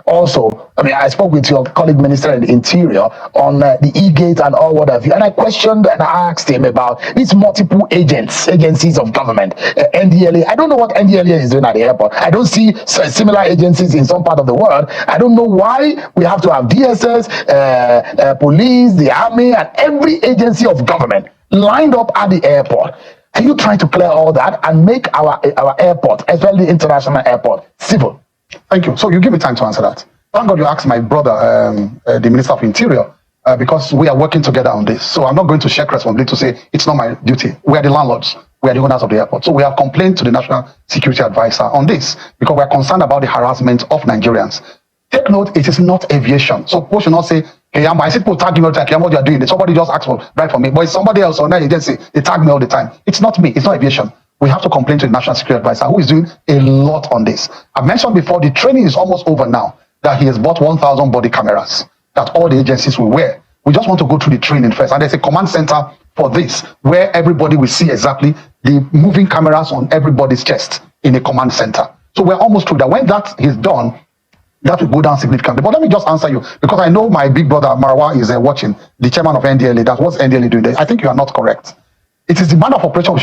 also, I mean, I spoke with your colleague Minister in the Interior on the e-gate and all what have you, and I questioned and I asked him about these multiple agencies of government, NDLA. I don't know what NDLA is doing at the airport. I don't see similar agencies in some part of the world. I don't know why we have to have DSS, police, the army, and every agency of government lined up at the airport. Are you trying to clear all that and make our airport, especially the international airport, civil? Thank you. So you give me time to answer that. Thank God you asked my brother, the Minister of Interior, because we are working together on this. So I'm not going to shirk responsibility to say it's not my duty. We are the landlords. We are the owners of the airport. So we have complained to the National Security Advisor on this because we are concerned about the harassment of Nigerians. Take note, it is not aviation. So people should not say, Keyamu, I see people tag me all the time, Keyamu, what you are doing. Somebody just asked for right for me, but it's somebody else on that agency. They tag me all the time. It's not me. It's not aviation. We have to complain to the National Security Advisor, who is doing a lot on this. I've mentioned before, the training is almost over now, that he has bought 1,000 body cameras that all the agencies will wear. We just want to go through the training first. And there's a command center for this, where everybody will see exactly the moving cameras on everybody's chest in a command center. So we're almost through that. When that is done, that will go down significantly. But let me just answer you, because I know my big brother Marwa is watching, the chairman of NDLA. That's what's NDLA doing there. I think you are not correct. It is the manner of operation we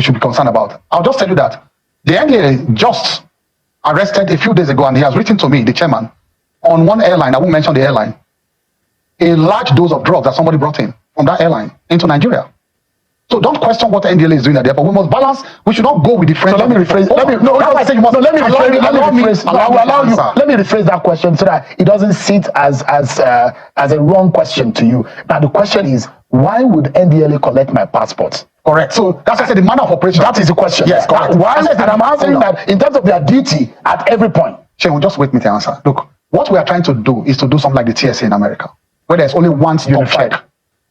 should be concerned about. I'll just tell you that the NDLA just arrested a few days ago, and he has written to me, the chairman, on one airline, I won't mention the airline, a large dose of drugs that somebody brought in from that airline into Nigeria. So don't question what NDLA is doing at the airport. We must balance. We should not go with the friends. So let me rephrase. Let me rephrase that question so that it doesn't sit as a wrong question to you. Now the question is, why would NDLA collect my passport? Correct. So that's why I said the manner of operation. That is the question. Yes, correct. Why? And I'm answering that in terms of their duty at every point. Shane, just wait me to answer. Look, what we are trying to do is to do something like the TSA in America, where there's only one stop check.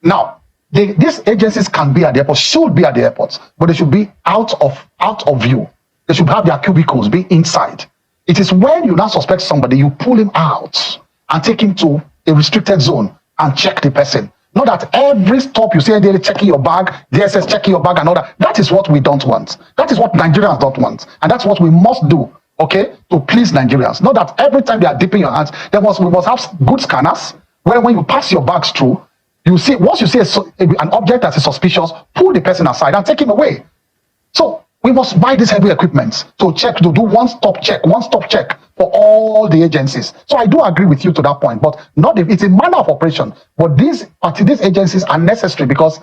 Now, these agencies can be at the airport, should be at the airports, but they should be out of view. They should have their cubicles be inside. It is when you now suspect somebody, you pull him out and take him to a restricted zone and check the person. Not that every stop you see they're checking your bag, DSS checking your bag and all that. That is what we don't want. That is what Nigerians don't want. And that's what we must do, okay, to please Nigerians. Not that every time they are dipping your hands, we must have good scanners, where when you pass your bags through, you see, once you see an object that is suspicious, pull the person aside and take him away. So we must buy this heavy equipment to do one-stop check for all the agencies. So I do agree with you to that point, but it's a manner of operation. But these agencies are necessary because,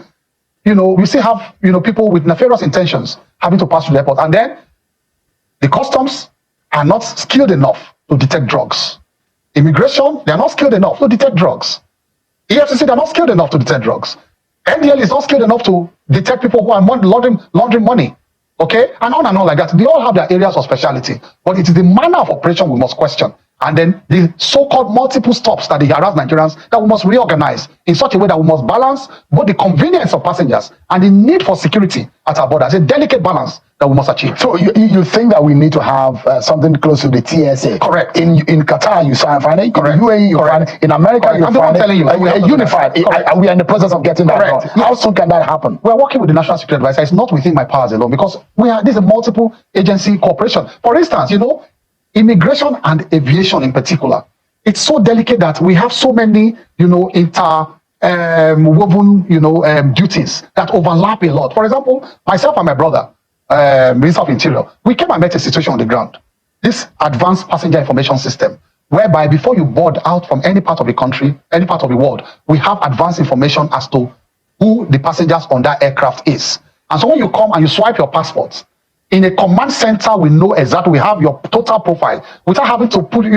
we still have, people with nefarious intentions having to pass through the airport. And then the customs are not skilled enough to detect drugs. Immigration, they are not skilled enough to detect drugs. EFCC, they're not skilled enough to detect drugs. NDL is not skilled enough to detect people who are laundering money. Okay? And on like that. They all have their areas of speciality. But it is the manner of operation we must question. And then the so-called multiple stops that they harass Nigerians that we must reorganize in such a way that we must balance both the convenience of passengers and the need for security at our borders. A delicate balance that we must achieve. So you think that we need to have something close to the TSA? Correct. In Qatar, you find it. Correct. In UAE, you find it. In America, Correct. you find telling you, unified. We are in the process of getting that done. How soon can that happen? We are working with the National Security Advisor. It's not within my powers alone because this is a multiple agency cooperation. For instance, immigration and aviation in particular, it's so delicate that we have so many, woven, duties that overlap a lot. For example, myself and my brother, Minister of Interior, we came and met a situation on the ground. This advanced passenger information system, whereby before you board out from any part of the country, any part of the world, we have advanced information as to who the passengers on that aircraft is. And so when you come and you swipe your passport, in a command center, we know exactly, we have your total profile without having to put, if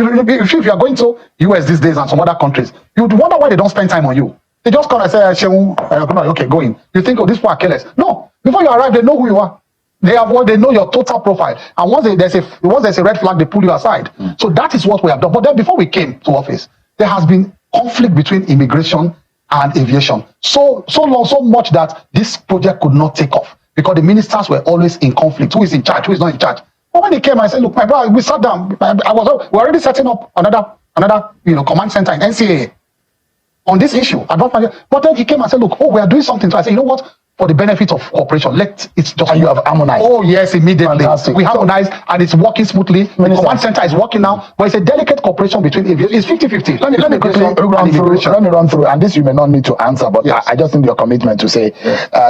you are going to US these days and some other countries, you'd wonder why they don't spend time on you. They just come and say, okay, go in. You think, this people are careless. No, before you arrive, they know who you are. They know your total profile. And once there's a red flag, they pull you aside. So that is what we have done. But then before we came to office, there has been conflict between immigration and aviation. So much that this project could not take off. Because the ministers were always in conflict. Who is in charge? Who is not in charge? But when he came, I said, "Look, my brother, we sat down. We're already setting up another command center in NCAA on this issue." But then he came and said, "Look, we are doing something." So I said, "You know what? for the benefit of cooperation. It's just. And you have harmonized. Oh yes, immediately. Fantastic. We harmonized and it's working smoothly. The command center is working now, but it's a delicate cooperation between aviation. It's 50-50. Let me quickly run through, and this you may not need to answer, but yes. I just need your commitment to say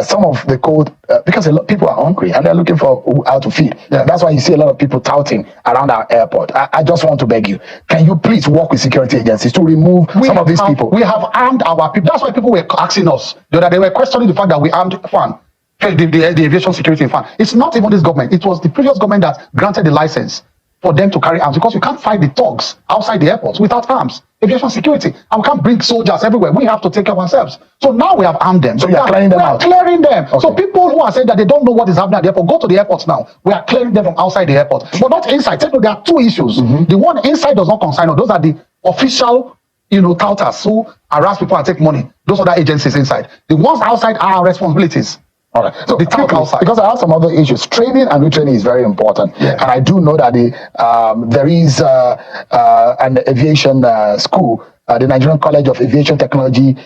some of the code, because a lot of people are hungry and they're looking for how to feed. Yeah. That's why you see a lot of people touting around our airport. I just want to beg you, can you please work with security agencies to remove some of these people? We have armed our people. That's why people were asking us. They were questioning the fact that we armed FAN, the aviation security FAN. It's not even this government. It was the previous government that granted the license for them to carry arms, because you can't fight the thugs outside the airports without arms. Aviation security, and we can't bring soldiers everywhere. We have to take care of ourselves. So now we have armed them. So we are clearing them out. Clearing them. Okay. So people who are saying that they don't know what is happening at the airport, go to the airports now. We are clearing them from outside the airport, but not inside. There are two issues. The one inside does not concern us. Those are the official, touts who harass people and take money. Those are the agencies inside. The ones outside are our responsibilities. All right. So because I have some other issues, training and retraining is very important, and I do know that there is an aviation school, the Nigerian College of Aviation Technology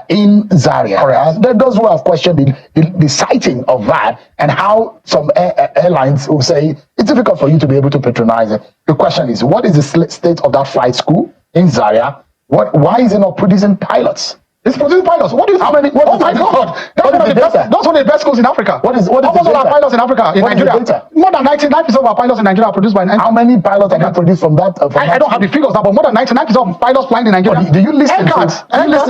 in Zaria. Those who have questioned the siting of that and how some airlines will say it's difficult for you to be able to patronize it. The question is, what is the state of that flight school in Zaria? Why is it not producing pilots? It's producing pilots. What do you think? Oh my God! Those are the best schools in Africa. Almost all our pilots in Africa, in Nigeria. More than 99% of our pilots in Nigeria are produced by. How many pilots are produced from that? I don't have the figures now, but more than 99% of pilots flying in Nigeria. Do you listen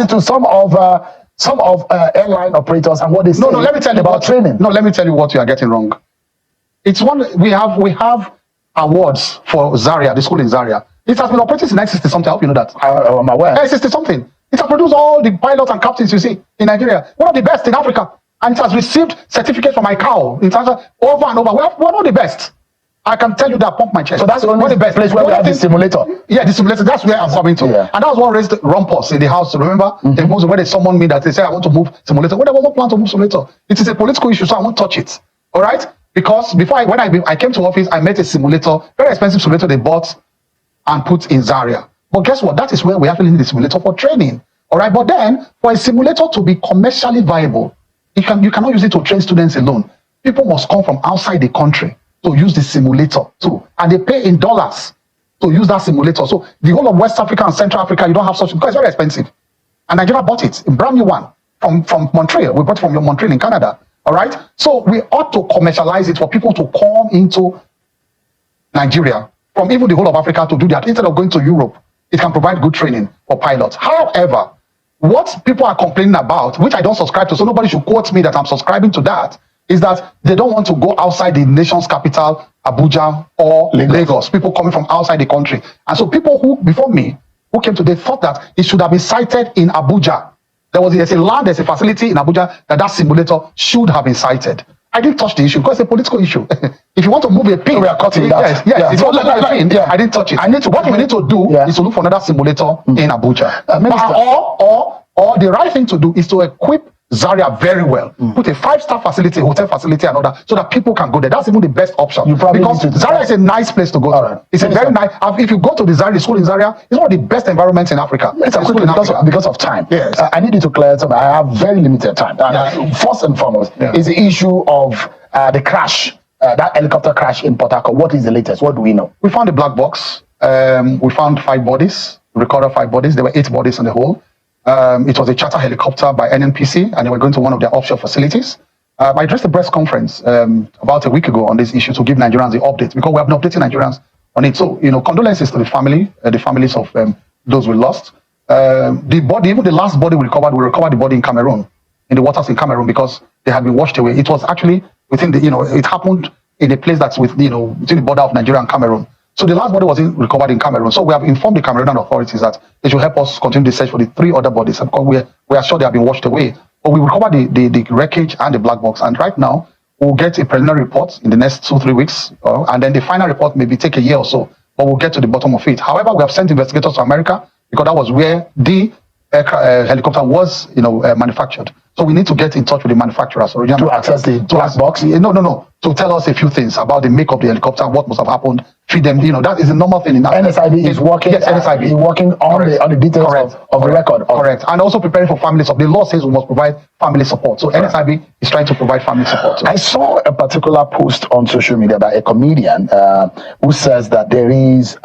to some of airline operators and what they say? No, let me tell you about training. No, let me tell you what you are getting wrong. It's one we have awards for Zaria, the school in Zaria. It has been operating since 1960 something. I hope you know that. I'm aware. 1960 something. It has produced all the pilots and captains you see in Nigeria. One of the best in Africa. And it has received certificates from ICAO international over and over. We're one of the best. I can tell you that, pump my chest. So that's one of the best place where we have the simulator. Yeah, the simulator. That's where I'm coming to. Yeah. And that was what raised rumpus in the house. Remember? The most where they summoned me that they say I want to move simulator. Well, there was no plan to move simulator. It is a political issue, so I won't touch it. All right? Because before when I came to office, I met a simulator, very expensive simulator they bought and put in Zaria. But guess what? That is where we actually need the simulator for training. All right, but then for a simulator to be commercially viable, you cannot use it to train students alone. People must come from outside the country to use the simulator too, and they pay in dollars to use that simulator. So the whole of West Africa and Central Africa, you don't have such, because it's very expensive. And Nigeria bought it, a brand new one from Montreal. We bought it from Montreal in Canada. All right, so we ought to commercialize it for people to come into Nigeria from even the whole of Africa to do that instead of going to Europe. It can provide good training for pilots. However, what people are complaining about, which I don't subscribe to, so nobody should quote me that I'm subscribing to that, is that they don't want to go outside the nation's capital, Abuja or Lagos. People coming from outside the country. And so people who, before me, who came today thought that it should have been sited in Abuja. There's a facility in Abuja that simulator should have been sited. I didn't touch the issue because it's a political issue. If you want to move a pin, we are cutting that. Yes. If you want to move a pin, I didn't touch it. What we need to do is to look for another simulator in Abuja. Or the right thing to do is to equip Zaria very well. Put a 5-star facility, hotel facility, and all that, so that people can go there. That's even the best option. Because Zaria is a nice place to go to. Right. It's a very nice. If you go to the school in Zaria, it's one of the best environments in Africa. Because of time. Yes. I need you to clear something. I have very limited time. First and foremost is the issue of the crash, that helicopter crash in Port Harcourt. What is the latest? What do we know? We found a black box. We found 5 bodies. Recorded 5 bodies. There were 8 bodies in the whole. It was a charter helicopter by NNPC, and they were going to one of their offshore facilities. I addressed a press conference about a week ago on this issue to give Nigerians the update, because we have been updating Nigerians on it. So, condolences to the families of those we lost. The body, even the last body we recovered the body in Cameroon, in the waters in Cameroon, because they had been washed away. It was actually within it happened in a place that's between the border of Nigeria and Cameroon. So the last body was recovered in Cameroon. So we have informed the Cameroonian authorities that they should help us continue the search for the 3 other bodies, because we are sure they have been washed away. But we recovered the wreckage and the black box. And right now, we'll get a preliminary report in the next 2-3 weeks. And then the final report maybe take a year or so. But we'll get to the bottom of it. However, we have sent investigators to America, because that was where the helicopter was manufactured. So we need to get in touch with the manufacturers to access the black box. No. To tell us a few things about the make of the helicopter, what must have happened, feed them. That is a normal thing in that. NSIB is working. Yes, NSIB is working on the details of the record. Correct. And also preparing for family support. The law says we must provide family support. So NSIB is trying to provide family support. I saw a particular post on social media by a comedian who says that there is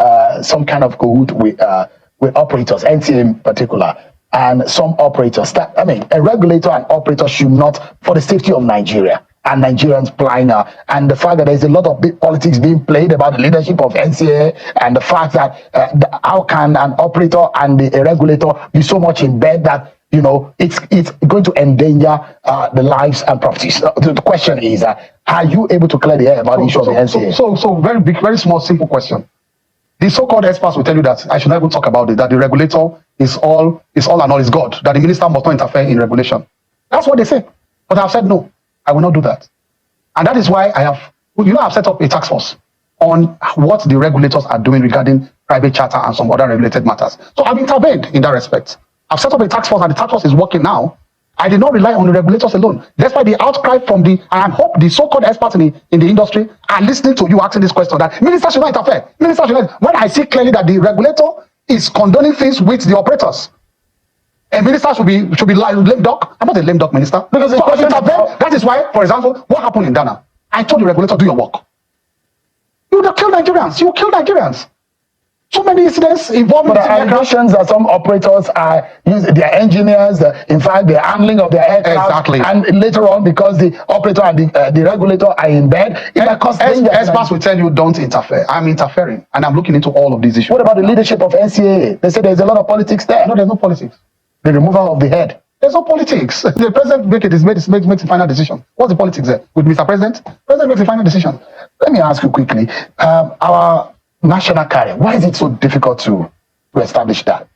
some kind of cahoot with operators, NTA in particular, and some operators. A regulator and operator should not, for the safety of Nigeria and Nigerians flying out, and the fact that there's a lot of big politics being played about the leadership of NCA, and the fact that how can an operator and a regulator be so much in bed that it's going to endanger the lives and properties. The question is, are you able to clear the air about the issue of the NCA? So very big, very small, simple question. The so-called experts will tell you that I should not even talk about it, that the regulator is all and all is God, that the minister must not interfere in regulation. That's what they say. But I've said no, I will not do that. And that is why I've set up a task force on what the regulators are doing regarding private charter and some other regulated matters. So I've intervened in that respect. I've set up a task force, and the task force is working now. I did not rely on the regulators alone. That's why the outcry from and I hope the so-called experts in the industry are listening to you asking this question, that minister should not interfere. Minister should not. When I see clearly that the regulator is condoning things with the operators, a minister should be lame duck. I'm not a lame duck minister. Because that is why, for example, what happened in Ghana? I told the regulator, do your work. You would have killed Nigerians. You will kill Nigerians. So many incidents involving the allegations that some operators are using their engineers, in fact, the handling of their aircraft. Exactly. And later on, because the operator and the regulator are in bed, it causes danger. Experts will tell you don't interfere. I'm interfering, and I'm looking into all of these issues. What about the leadership of NCAA? They say there's a lot of politics there. No, there's no politics. The removal of the head. There's no politics. The president makes the final decision. What's the politics there? With Mr. President? The president makes the final decision. Let me ask you quickly. Our national carrier, why is it so difficult to establish that?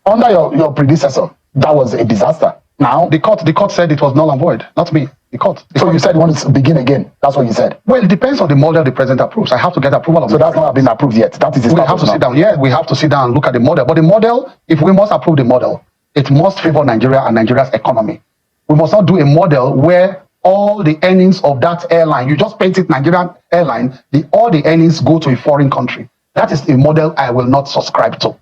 Under your predecessor, that was a disaster. Now the court said it was null and void, not me. The court. So you said you want to begin again. That's what you said. Well, it depends on the model the president approves. I have to get approval of. So that's not been approved yet. That is. We have to sit down. Yeah, we have to sit down and look at the model. But the model, if we must approve the model, it must favor Nigeria and Nigeria's economy. We must not do a model where all the earnings of that airline, you just paint it Nigerian airline, all the earnings go to a foreign country. That is a model I will not subscribe to.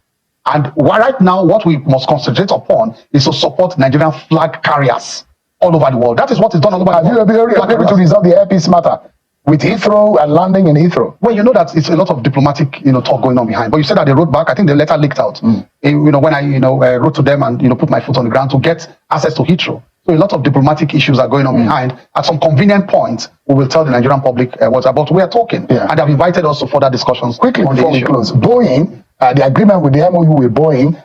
And right now, what we must concentrate upon is to support Nigerian flag carriers all over the world. That is what is done all over the world. Have you been able to resolve the airpiece matter with Heathrow and landing in Heathrow? Well, you know that it's a lot of diplomatic, talk going on behind. But you said that they wrote back. I think the letter leaked out. When I, wrote to them and put my foot on the ground to get access to Heathrow. So a lot of diplomatic issues are going on behind. At some convenient point, we will tell the Nigerian public what's about. We are talking, and they've invited us to further discussions. Quickly before we close, Boeing, the agreement with the MOU with Boeing,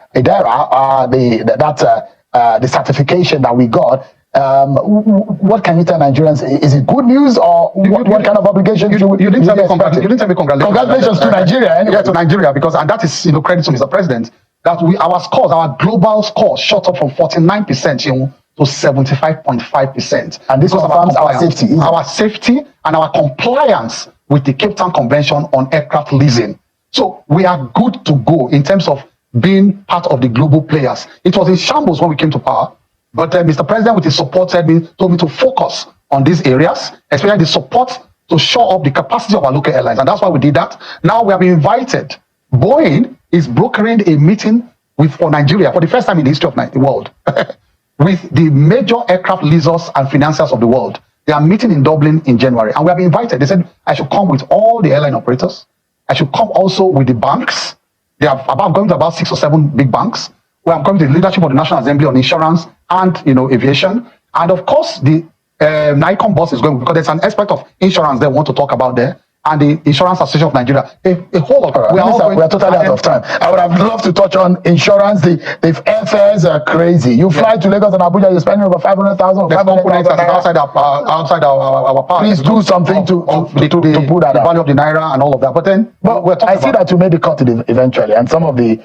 the certification that we got. What can you tell Nigerians? Is it good news, or what kind of obligation? You didn't tell me congratulations. Congratulations to Nigeria. Anyway. Yeah, to Nigeria, and that is credit to Mr. President. That our global score shot up from 49% to 75.5%. And this confirms our safety. Our safety and our compliance with the Cape Town Convention on aircraft leasing. So we are good to go in terms of being part of the global players. It was in shambles when we came to power, but Mr. President, with his support, told me to focus on these areas, especially the support to shore up the capacity of our local airlines. And that's why we did that. Now we have been invited. Boeing is brokering a meeting for Nigeria for the first time in the history of the world. With the major aircraft leasers and financiers of the world. They are meeting in Dublin in January, and we have been invited. They said I should come with all the airline operators. I should come also with the banks. I'm going to about 6 or 7 big banks, where I'm coming to the leadership of the National Assembly on insurance and aviation. And of course, the NICOM boss is going, because there's an aspect of insurance they want to talk about there. And the Insurance Association of Nigeria, a whole lot. We are totally out of time. I would have loved to touch on insurance. The airfares are crazy. You fly to Lagos and Abuja, you're spending over 500,000. Outside our power. Please do something to put that the value of the naira and all of that. But I see that you made the cut eventually, and some of the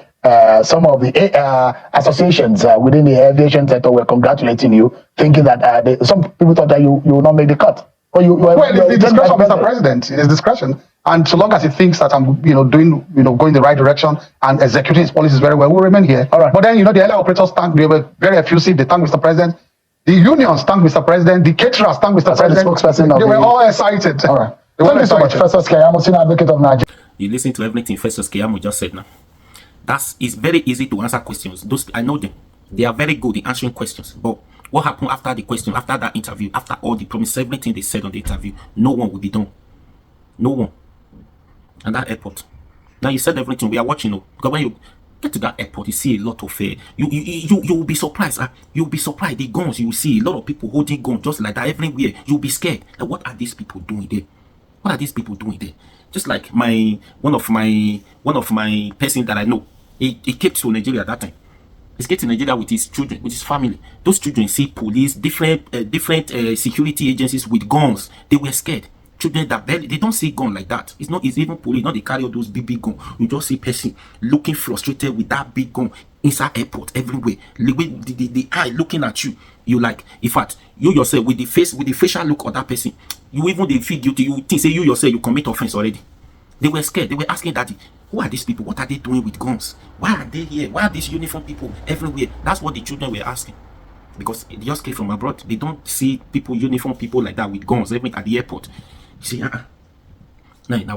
associations within the aviation sector were congratulating you, thinking that some people thought that you will not make the cut. It's the discretion of Mr. President. It's discretion, and so long as he thinks that I'm, going the right direction and executing his policies very well, we'll remain here. All right. But then, the airline operators they were very effusive. They thanked Mr. President. The unions thank Mr. President. The caterers thank Mr. That's the President. spokesperson of They were the- all excited. All right. They were Thank you so much, excited. Festus Keyamu, senior advocate of Nigeria. You listen to everything Festus Keyamu just said now. It's very easy to answer questions. Those, I know them. They are very good in answering questions. But what happened after the question, after that interview, after all the promise, everything they said on the interview, no one will be done. No one. And that airport. Now you said everything. We are watching. Because when you get to that airport, you see a lot of you will be surprised. You'll be surprised. The guns, you will see a lot of people holding guns just like that everywhere. You'll be scared. Like, what are these people doing there? What are these people doing there? Just like one of my person that I know, he came to Nigeria at that time. He came to Nigeria with his children, with his family. Those children see police, different security agencies with guns. They were scared. Children that barely, they don't see gun like that. It's even police. Not they carry all those big guns. You just see person looking frustrated with that big gun inside airport everywhere. The eye looking at you. You like, in fact, you yourself with the facial look of that person, you even they feel guilty. You think say you yourself you commit offense already. They were scared. They were asking daddy, who are these people? What are they doing with guns? Why are they here? Why are these uniform people everywhere? That's what the children were asking. Because they just came from abroad. They don't see uniform people like that with guns even at the airport. You see, now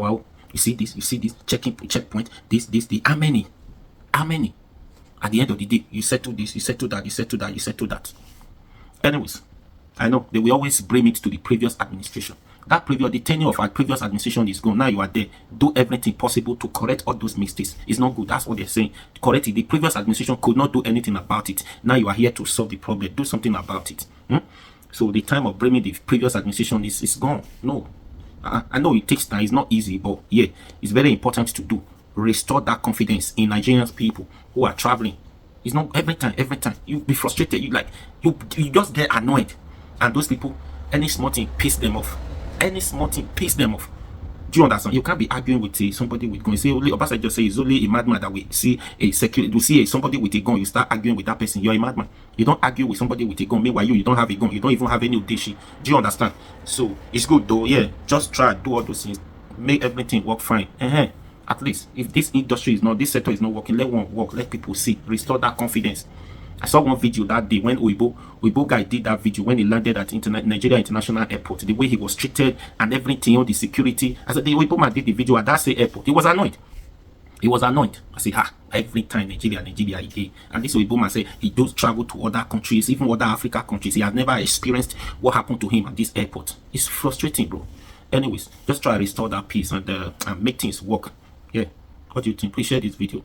you see this checkpoint, how many? At the end of the day, you settle this, you settle that, you settle that, you settle that. Anyways, I know they will always blame it to the previous administration. The tenure of our previous administration is gone. Now you are there. Do everything possible to correct all those mistakes. It's not good. That's what they're saying. Correct it. The previous administration could not do anything about it. Now you are here to solve the problem. Do something about it. So the time of blaming the previous administration is gone. No. I know it takes time. It's not easy, but yeah, it's very important to do. Restore that confidence in Nigerian people who are traveling. It's not every time you be frustrated. You just get annoyed, and those people, any small thing piss them off. Any small thing piss them off. Do you understand? You can't be arguing with somebody with gun. Say only Obasanjo say it's only a madman that we see a security. You see somebody with a gun, you start arguing with that person. You're a madman. You don't argue with somebody with a gun. Meanwhile, you don't have a gun. You don't even have any audacious. Do you understand? So it's good though. Yeah, just try do all those things. Make everything work fine. At least if this industry is not, this sector is not working, let one work. Let people see. Restore that confidence. I saw one video that day when Oibo guy did that video when he landed at Nigeria International Airport. The way he was treated and everything, all the security. I said, the Oibo man did the video at that same airport. He was annoyed. I said, every time Nigeria again. And this Oibo man said he does travel to other countries, even other Africa countries. He has never experienced what happened to him at this airport. It's frustrating, bro. Anyways, just try to restore that peace and make things work. Yeah. What do you think? Please share this video.